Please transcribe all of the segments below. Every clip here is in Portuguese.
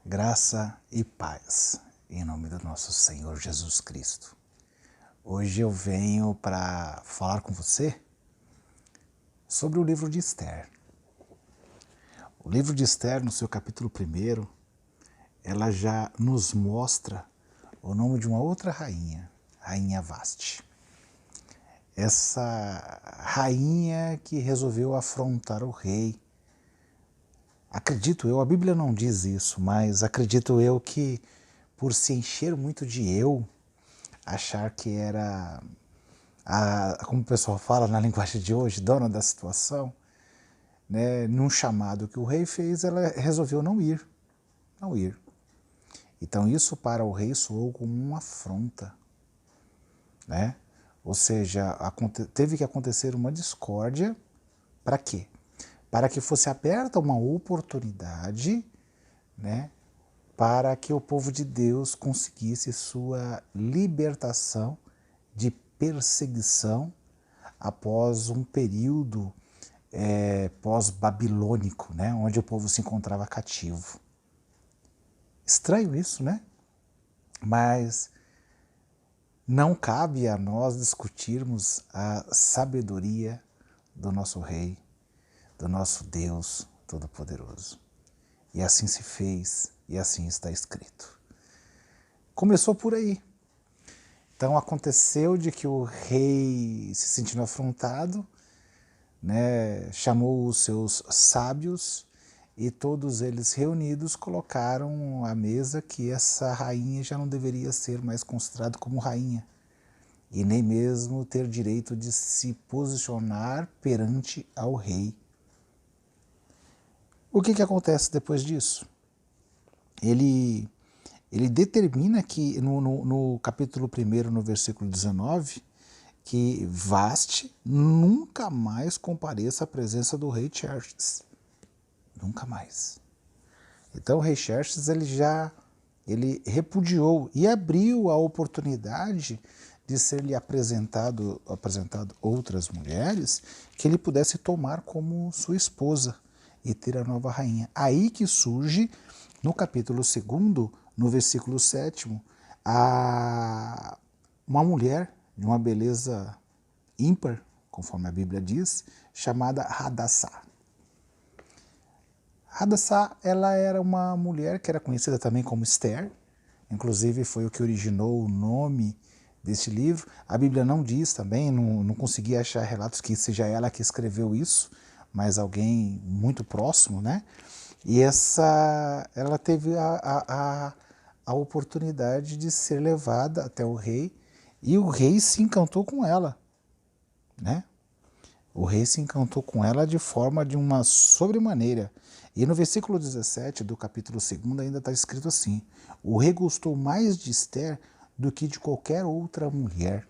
Graça e paz, em nome do nosso Senhor Jesus Cristo. Hoje eu venho para falar com você sobre o livro de Esther. O livro de Esther, no seu capítulo 1, ela já nos mostra o nome de uma outra rainha, Rainha Vasti. Essa rainha que resolveu afrontar o rei. Acredito eu, a Bíblia não diz isso, mas acredito eu que por se encher muito de eu, achar que era, como o pessoal fala na linguagem de hoje, dona da situação, né, num chamado que o rei fez, ela resolveu não ir. Então isso para o rei soou como uma afronta, né? Ou seja, teve que acontecer uma discórdia, para quê? Para que fosse aberta uma oportunidade, né, para que o povo de Deus conseguisse sua libertação de perseguição após um período pós-babilônico, né, onde o povo se encontrava cativo. Estranho isso, né? Mas não cabe a nós discutirmos a sabedoria do nosso Rei, do nosso Deus Todo-Poderoso. E assim se fez, e assim está escrito. Começou por aí. Então aconteceu de que o rei, se sentindo afrontado, né, chamou os seus sábios e todos eles reunidos colocaram à mesa que essa rainha já não deveria ser mais considerada como rainha e nem mesmo ter direito de se posicionar perante ao rei. O que acontece depois disso? Ele determina que no capítulo 1, no versículo 19, que Vasti nunca mais compareça à presença do rei Xerxes. Nunca mais. Então o rei Xerxes ele repudiou e abriu a oportunidade de ser-lhe apresentado outras mulheres que ele pudesse tomar como sua esposa e ter a nova rainha. Aí que surge, no capítulo 2, no versículo 7, uma mulher de uma beleza ímpar, conforme a Bíblia diz, chamada Hadassah. Hadassah, ela era uma mulher que era conhecida também como Esther, inclusive foi o que originou o nome deste livro. A Bíblia não diz também, não consegui achar relatos que seja ela que escreveu isso, mas alguém muito próximo, né? E ela teve a oportunidade de ser levada até o rei, e o rei se encantou com ela, né? O rei se encantou com ela de uma sobremaneira. E no versículo 17 do capítulo 2 ainda está escrito assim: o rei gostou mais de Esther do que de qualquer outra mulher.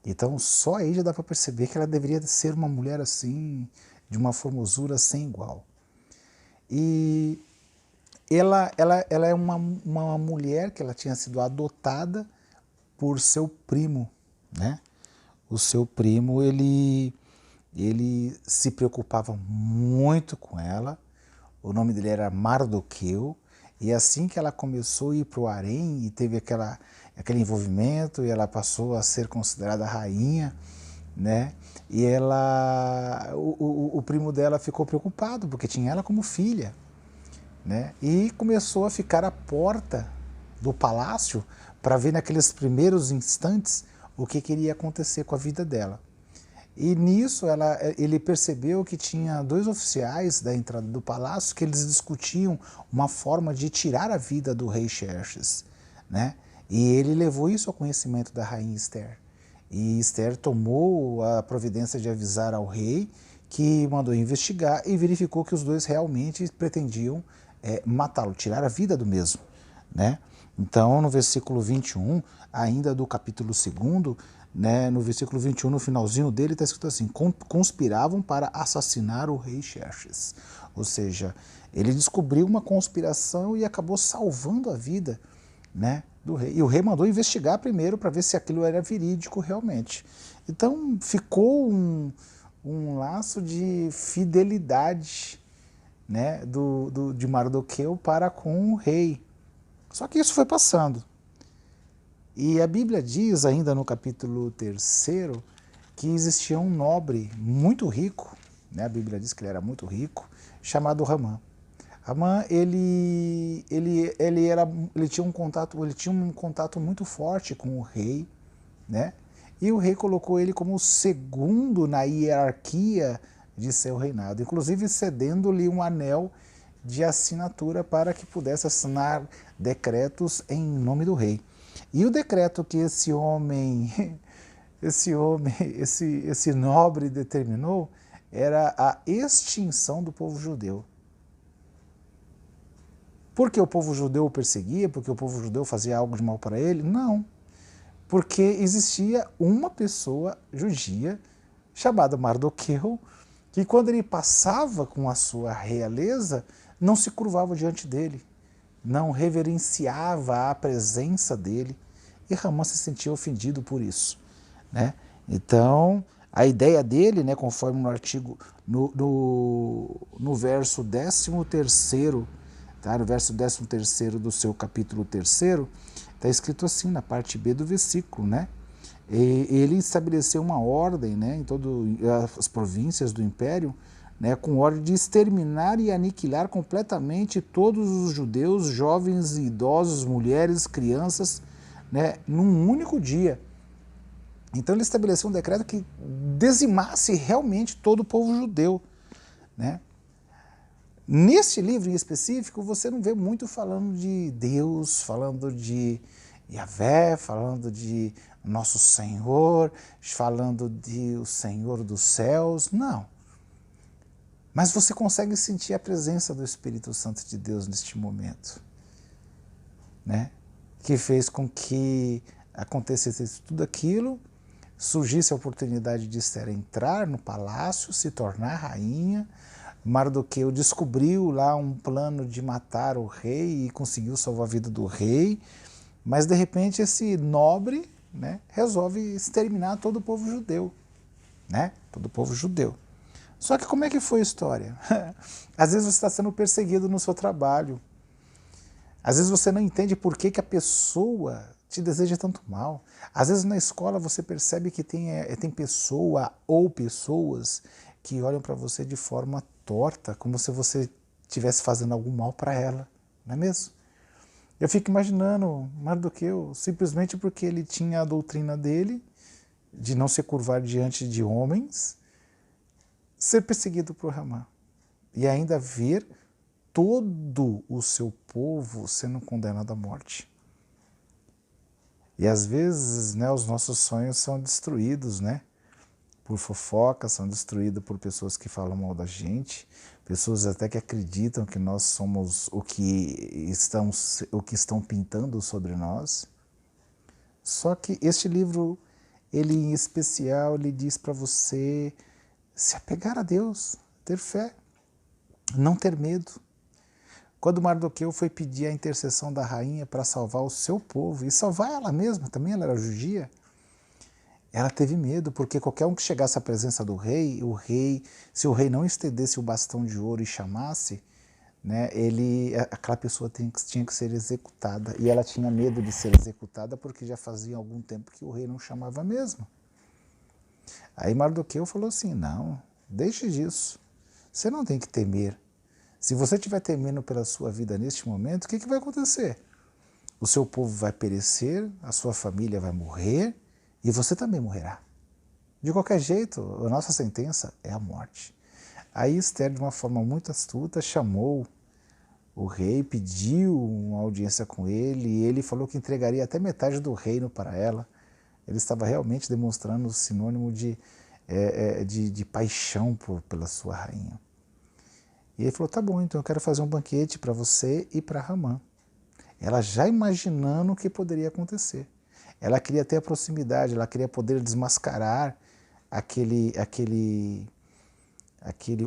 Então só aí já dá para perceber que ela deveria ser uma mulher assim, de uma formosura sem igual. E ela é uma mulher que ela tinha sido adotada por seu primo, né? O seu primo, ele se preocupava muito com ela. O nome dele era Mardoqueu, e assim que ela começou a ir para o harém e teve aquele envolvimento, e ela passou a ser considerada rainha, né? E o primo dela ficou preocupado, porque tinha ela como filha, né? E começou a ficar à porta do palácio para ver naqueles primeiros instantes o que iria acontecer com a vida dela. E nisso ele percebeu que tinha dois oficiais da entrada do palácio que eles discutiam uma forma de tirar a vida do rei Xerxes, né? E ele levou isso ao conhecimento da rainha Esther. E Esther tomou a providência de avisar ao rei, que mandou investigar e verificou que os dois realmente pretendiam matá-lo, tirar a vida do mesmo, né? Então, no versículo 21, ainda do capítulo 2, né, no versículo 21, no finalzinho dele, está escrito assim: conspiravam para assassinar o rei Xerxes. Ou seja, ele descobriu uma conspiração e acabou salvando a vida, né, do rei. E o rei mandou investigar primeiro para ver se aquilo era verídico realmente. Então, ficou um laço de fidelidade, né, de Mardoqueu para com o rei. Só que isso foi passando. E a Bíblia diz, ainda no capítulo 3º, que existia um nobre muito rico, né? A Bíblia diz que ele era muito rico, chamado Ramã. Ramã, ele tinha um contato muito forte com o rei, né? E o rei colocou ele como o segundo na hierarquia de seu reinado, inclusive cedendo-lhe um anel de assinatura para que pudesse assinar decretos em nome do rei. E o decreto que esse nobre determinou era a extinção do povo judeu. Porque o povo judeu o perseguia? Porque o povo judeu fazia algo de mal para ele? Não. Porque existia uma pessoa judia chamada Mardoqueu, que quando ele passava com a sua realeza, não se curvava diante dele, não reverenciava a presença dele, e Ramã se sentia ofendido por isso, né? Então, a ideia dele, né, conforme no artigo, no verso 13º, tá? No verso 13º do seu capítulo 3º, está escrito assim, na parte B do versículo, né? Ele estabeleceu uma ordem, né, em todas as províncias do império, né, com ordem de exterminar e aniquilar completamente todos os judeus, jovens, idosos, mulheres, crianças, né, num único dia. Então ele estabeleceu um decreto que dizimasse realmente todo o povo judeu, né? Neste livro em específico, você não vê muito falando de Deus, falando de Yahvé, falando de Nosso Senhor, falando de o Senhor dos céus, não. Mas você consegue sentir a presença do Espírito Santo de Deus neste momento, né? Que fez com que acontecesse tudo aquilo, surgisse a oportunidade de Esther entrar no palácio, se tornar rainha. Mardoqueu descobriu lá um plano de matar o rei e conseguiu salvar a vida do rei, mas de repente esse nobre, né, resolve exterminar todo o povo judeu, né? Todo o povo judeu. Só que como é que foi a história? Às vezes você está sendo perseguido no seu trabalho. Às vezes você não entende por que a pessoa te deseja tanto mal. Às vezes na escola você percebe que tem pessoa ou pessoas que olham para você de forma torta, como se você estivesse fazendo algum mal para ela, não é mesmo? Eu fico imaginando Mardoqueu, simplesmente porque ele tinha a doutrina dele, de não se curvar diante de homens, ser perseguido por Ramã e ainda ver todo o seu povo sendo condenado à morte. E às vezes, né, os nossos sonhos são destruídos, né, por fofoca, são destruídos por pessoas que falam mal da gente, pessoas até que acreditam que nós somos o que estão pintando sobre nós. Só que este livro, ele em especial, ele diz para você se apegar a Deus, ter fé, não ter medo. Quando Mardoqueu foi pedir a intercessão da rainha para salvar o seu povo, e salvar ela mesma, também ela era judia, ela teve medo, porque qualquer um que chegasse à presença do rei, se o rei não estendesse o bastão de ouro e chamasse, né, aquela pessoa tinha que ser executada. E ela tinha medo de ser executada porque já fazia algum tempo que o rei não chamava mesmo. Aí Mardoqueu falou assim, não, deixe disso, você não tem que temer. Se você estiver temendo pela sua vida neste momento, o que vai acontecer? O seu povo vai perecer, a sua família vai morrer e você também morrerá. De qualquer jeito, a nossa sentença é a morte. Aí Esther, de uma forma muito astuta, chamou o rei, pediu uma audiência com ele e ele falou que entregaria até metade do reino para ela. Ele estava realmente demonstrando o sinônimo de paixão pela sua rainha. E ele falou, tá bom, então eu quero fazer um banquete para você e para Ramã. Ela já imaginando o que poderia acontecer. Ela queria ter a proximidade, ela queria poder desmascarar aquele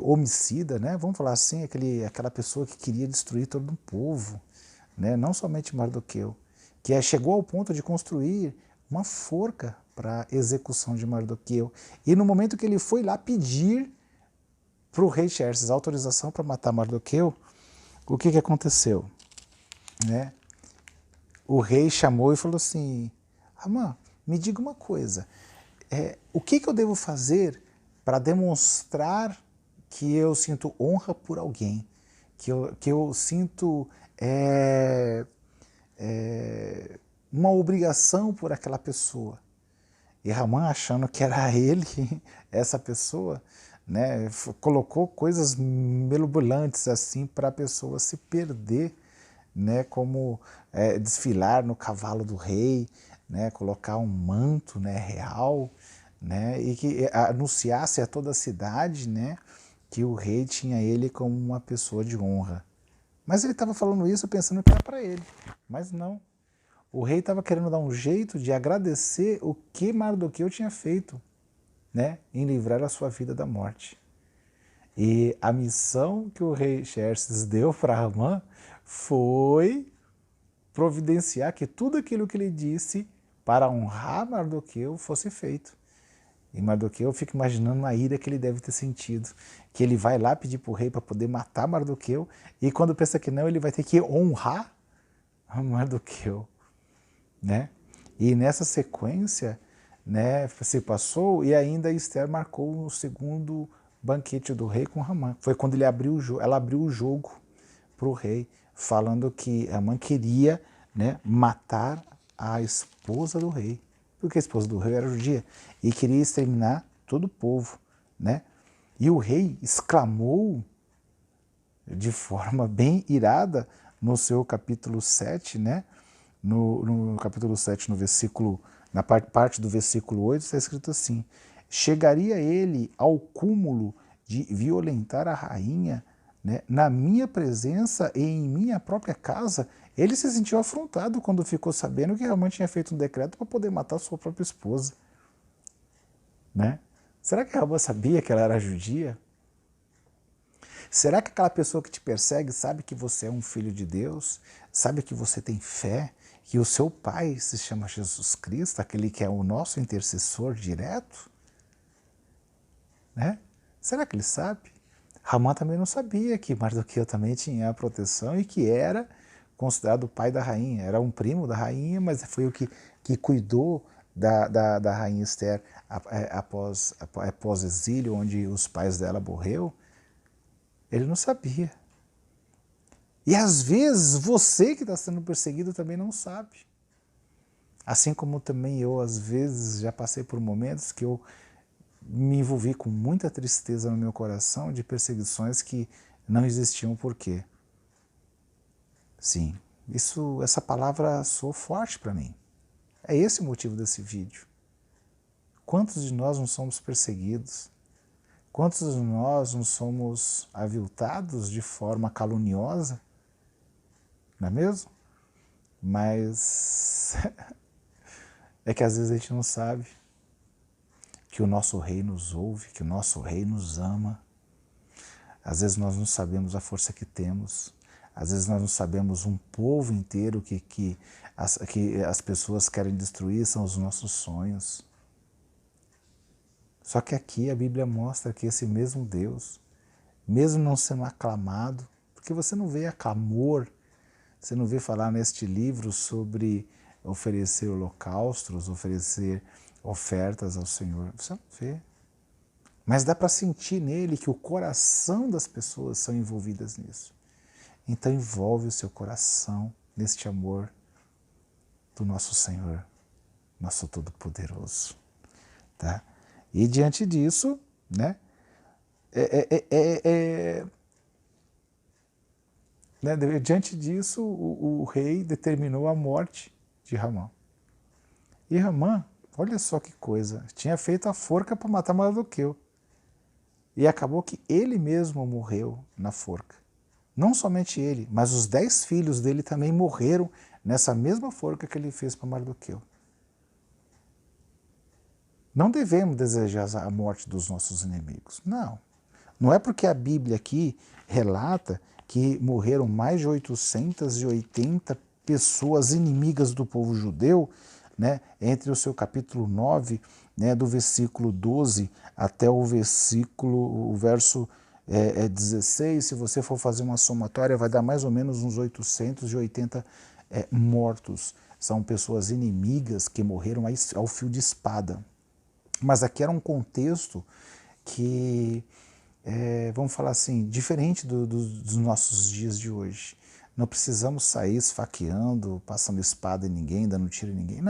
homicida, né? Vamos falar assim, aquela pessoa que queria destruir todo um povo, né? Não somente Mardoqueu, que chegou ao ponto de construir uma forca para a execução de Mardoqueu. E no momento que ele foi lá pedir para o rei Xerxes autorização para matar Mardoqueu, o que aconteceu? Né? O rei chamou e falou assim, Amã, me diga uma coisa, o que eu devo fazer para demonstrar que eu sinto honra por alguém, que eu sinto uma obrigação por aquela pessoa? E Ramã, achando que era ele, essa pessoa, né, colocou coisas mirabolantes assim para a pessoa se perder, né, como desfilar no cavalo do rei, né, colocar um manto, né, real, né, e que anunciasse a toda a cidade, né, que o rei tinha ele como uma pessoa de honra. Mas ele estava falando isso pensando que era para ele, mas não. O rei estava querendo dar um jeito de agradecer o que Mardoqueu tinha feito, né, em livrar a sua vida da morte. E a missão que o rei Xerxes deu para Ramã foi providenciar que tudo aquilo que ele disse para honrar Mardoqueu fosse feito. E Mardoqueu, eu fico imaginando a ira que ele deve ter sentido, que ele vai lá pedir para o rei para poder matar Mardoqueu, e quando pensa que não, ele vai ter que honrar Mardoqueu. Né? E nessa sequência, né, se passou, e ainda Esther marcou o segundo banquete do rei com Ramã. Foi quando ela abriu o jogo para o rei, falando que Ramã queria, né, matar a esposa do rei, porque a esposa do rei era judia, e queria exterminar todo o povo. Né? E o rei exclamou de forma bem irada no seu capítulo 7, né? No capítulo 7, na parte do versículo 8, está escrito assim: chegaria ele ao cúmulo de violentar a rainha, né, na minha presença e em minha própria casa. Ele se sentiu afrontado quando ficou sabendo que Ramã tinha feito um decreto para poder matar sua própria esposa. Né? Será que Ramã sabia que ela era judia? Será que aquela pessoa que te persegue sabe que você é um filho de Deus? Sabe que você tem fé? Que o seu pai se chama Jesus Cristo, aquele que é o nosso intercessor direto? Né? Será que ele sabe? Ramã também não sabia que Mardoqueu também tinha a proteção e que era considerado o pai da rainha. Era um primo da rainha, mas foi o que cuidou da rainha Esther após exílio, onde os pais dela morreram. Ele não sabia. E às vezes você que está sendo perseguido também não sabe. Assim como também eu, às vezes, já passei por momentos que eu me envolvi com muita tristeza no meu coração de perseguições que não existiam. Por quê? Sim, essa palavra soou forte para mim. É esse o motivo desse vídeo. Quantos de nós não somos perseguidos? Quantos de nós não somos aviltados de forma caluniosa? Não é mesmo? Mas é que às vezes a gente não sabe que o nosso rei nos ouve, que o nosso rei nos ama. Às vezes nós não sabemos a força que temos. Às vezes nós não sabemos um povo inteiro que as pessoas querem destruir, são os nossos sonhos. Só que aqui a Bíblia mostra que esse mesmo Deus, mesmo não sendo aclamado, porque você não vê clamor, você não vê falar neste livro sobre oferecer holocaustos, oferecer ofertas ao Senhor, você não vê. Mas dá para sentir nele que o coração das pessoas são envolvidas nisso. Então envolve o seu coração neste amor do nosso Senhor, nosso Todo-Poderoso. Tá? E diante disso, né, diante disso, o rei determinou a morte de Ramã. E Ramã, olha só que coisa, tinha feito a forca para matar Mardoqueu. E acabou que ele mesmo morreu na forca. Não somente ele, mas os 10 filhos dele também morreram nessa mesma forca que ele fez para Mardoqueu. Não devemos desejar a morte dos nossos inimigos. Não. Não é porque a Bíblia aqui relata que morreram mais de 880 pessoas inimigas do povo judeu, né, entre o seu capítulo 9, né, do versículo 12 até o verso 16, se você for fazer uma somatória, vai dar mais ou menos uns 880 mortos. São pessoas inimigas que morreram ao fio de espada. Mas aqui era um contexto que, vamos falar assim, diferente dos nossos dias de hoje. Não precisamos sair esfaqueando, passando espada em ninguém, dando tiro em ninguém.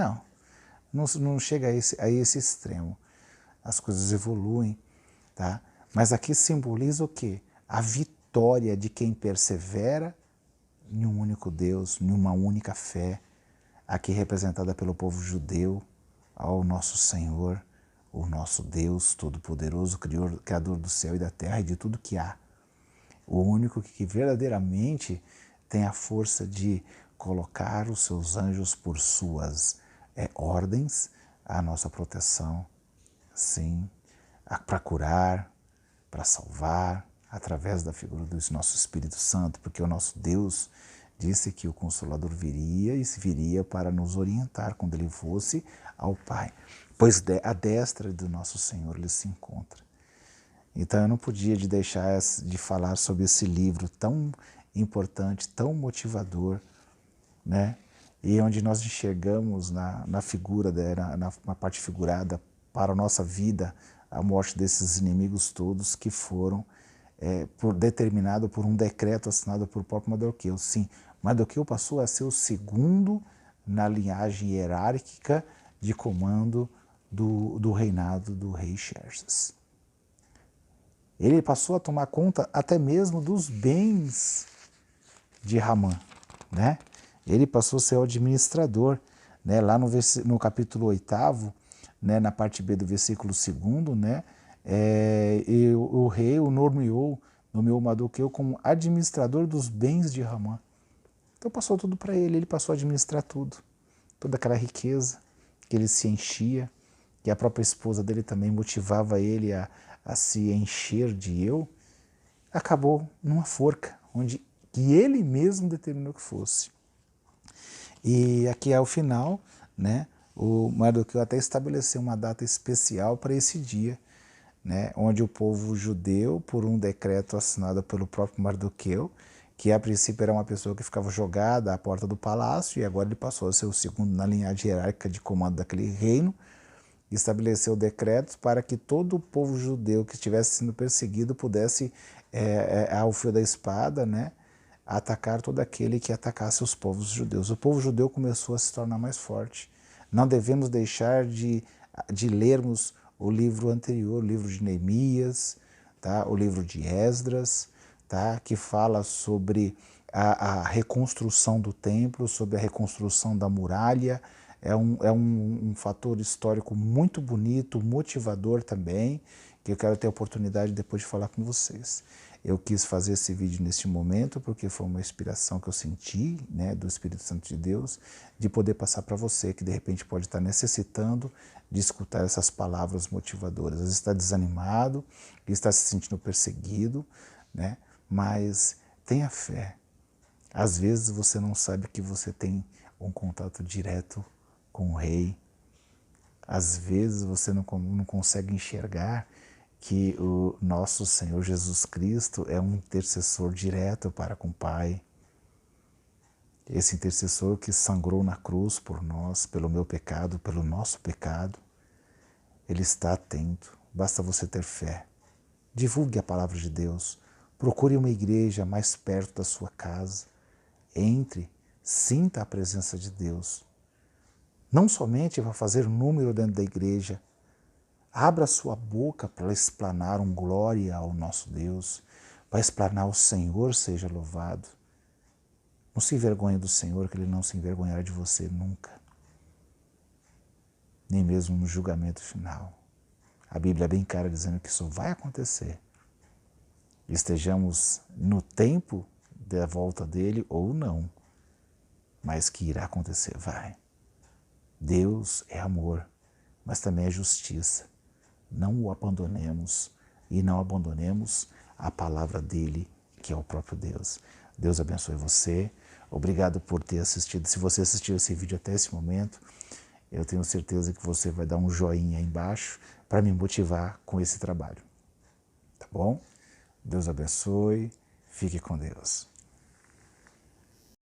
Não chega a esse extremo. As coisas evoluem, tá? Mas aqui simboliza o quê? A vitória de quem persevera em um único Deus, em uma única fé, aqui representada pelo povo judeu, ao nosso Senhor, o nosso Deus Todo-Poderoso, Criador do céu e da terra e de tudo que há. O único que verdadeiramente tem a força de colocar os seus anjos por suas ordens à nossa proteção, sim, para curar, para salvar, através da figura do nosso Espírito Santo, porque o nosso Deus disse que o Consolador viria e se viria para nos orientar quando ele fosse ao Pai, pois à destra do nosso Senhor ele se encontra. Então eu não podia deixar de falar sobre esse livro tão importante, tão motivador, né? E onde nós enxergamos na figura, na parte figurada para a nossa vida, a morte desses inimigos todos que foram determinado por um decreto assinado por próprio Mardoqueu. Sim, Mardoqueu passou a ser o segundo na linhagem hierárquica de comando do reinado do rei Xerxes. Ele passou a tomar conta até mesmo dos bens de Ramã, né? Ele passou a ser o administrador, né? Lá no capítulo 8º, né? Na parte B do versículo 2º, né? E o rei o nomeou Mardoqueu como administrador dos bens de Ramã. Então passou tudo para ele, ele passou a administrar tudo, toda aquela riqueza que ele se enchia, que a própria esposa dele também motivava ele a se encher de eu, acabou numa forca, que ele mesmo determinou que fosse. E aqui é o final, né? O Mardoqueu até estabeleceu uma data especial para esse dia, né? Onde o povo judeu, por um decreto assinado pelo próprio Mardoqueu, que a princípio era uma pessoa que ficava jogada à porta do palácio, e agora ele passou a ser o segundo na linhagem hierárquica de comando daquele reino, estabeleceu decretos para que todo o povo judeu que estivesse sendo perseguido pudesse, ao fio da espada, né, atacar todo aquele que atacasse os povos judeus. O povo judeu começou a se tornar mais forte. Não devemos deixar de lermos o livro anterior, o livro de Neemias, tá? O livro de Esdras, tá? Que fala sobre a reconstrução do templo, sobre a reconstrução da muralha. É um fator histórico muito bonito, motivador também, que eu quero ter a oportunidade depois de falar com vocês. Eu quis fazer esse vídeo neste momento porque foi uma inspiração que eu senti, né, do Espírito Santo de Deus, de poder passar para você que de repente pode estar necessitando de escutar essas palavras motivadoras. Às vezes está desanimado, está se sentindo perseguido, né, mas tenha fé. Às vezes você não sabe que você tem um contato direto com o Rei. Às vezes você não consegue enxergar que o nosso Senhor Jesus Cristo é um intercessor direto para com o Pai. Esse intercessor que sangrou na cruz por nós, pelo meu pecado, pelo nosso pecado. Ele está atento, basta você ter fé. Divulgue a palavra de Deus. Procure uma igreja mais perto da sua casa. Entre, sinta a presença de Deus. Não somente para fazer número dentro da igreja, abra sua boca para explanar um glória ao nosso Deus, para explanar o Senhor seja louvado. Não se envergonhe do Senhor, que Ele não se envergonhará de você nunca, nem mesmo no julgamento final. A Bíblia é bem clara dizendo que isso vai acontecer. Estejamos no tempo da volta dele ou não, mas que irá acontecer, vai. Deus é amor, mas também é justiça. Não o abandonemos e não abandonemos a palavra dele, que é o próprio Deus. Deus abençoe você. Obrigado por ter assistido. Se você assistiu esse vídeo até esse momento, eu tenho certeza que você vai dar um joinha aí embaixo para me motivar com esse trabalho. Tá bom? Deus abençoe. Fique com Deus.